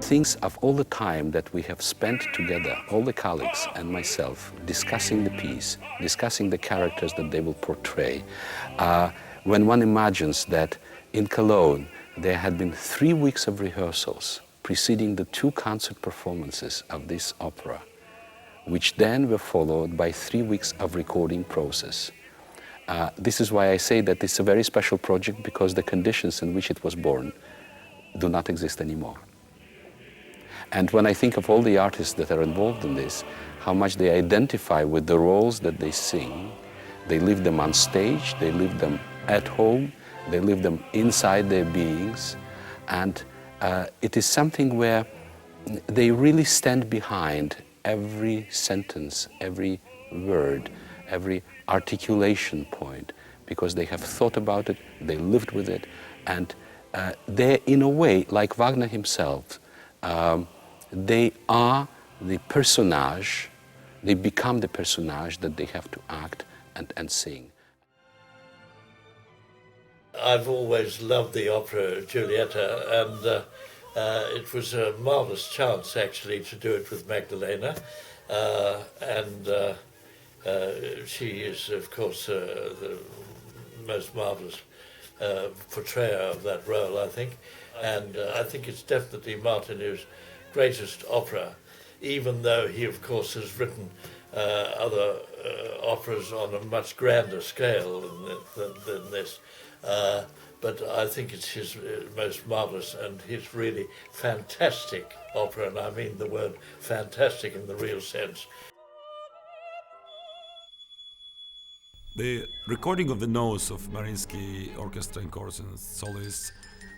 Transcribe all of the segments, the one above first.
thinks of all the time that we have spent together, all the colleagues and myself, discussing the piece, discussing the characters that they will portray. When one imagines that in Cologne there had been 3 weeks of rehearsals preceding the 2 concert performances of this opera, which then were followed by 3 weeks of recording process. This is why I say that it's a very special project, because the conditions in which it was born do not exist anymore. And when I think of all the artists that are involved in this, how much they identify with the roles that they sing, they live them on stage, they live them at home, they live them inside their beings, and it is something where they really stand behind every sentence, every word, every articulation point, because they have thought about it, they lived with it, and they're in a way, like Wagner himself, they are the personage, they become the personage that they have to act and sing. I've always loved the opera Giulietta, and it was a marvellous chance actually to do it with Magdalena, and she is of course the most marvellous portrayer of that role, I think, and I think it's definitely Martinu's greatest opera, even though he of course has written other operas on a much grander scale than this. But I think it's his most marvellous and his really fantastic opera, and I mean the word fantastic in the real sense. The recording of the notes of Mariinsky Orchestra and Kozen Soloists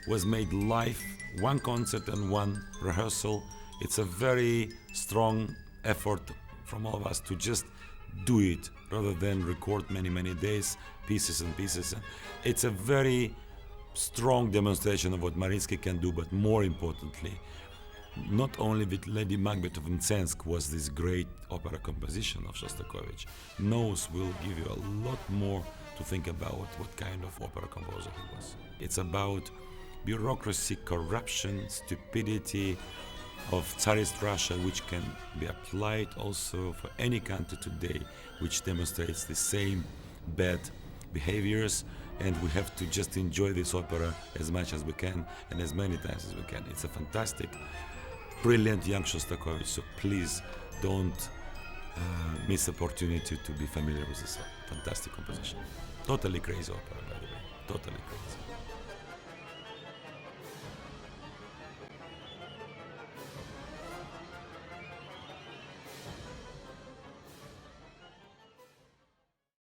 was made live, 1 concert and 1 rehearsal. It's a very strong effort from all of us to just do it rather than record many days, pieces and pieces. It's a very strong demonstration of what Mariinsky can do, but more importantly, not only with Lady Macbeth of Mtsensk was this great opera composition of Shostakovich. Nose will give you a lot more to think about what kind of opera composer he was. It's about bureaucracy, corruption, stupidity of Tsarist Russia, which can be applied also for any country today, which demonstrates the same bad behaviors, and we have to just enjoy this opera as much as we can and as many times as we can. It's a fantastic, brilliant young Shostakovich, so please don't miss the opportunity to be familiar with this fantastic composition. Totally crazy opera, by the way, totally crazy.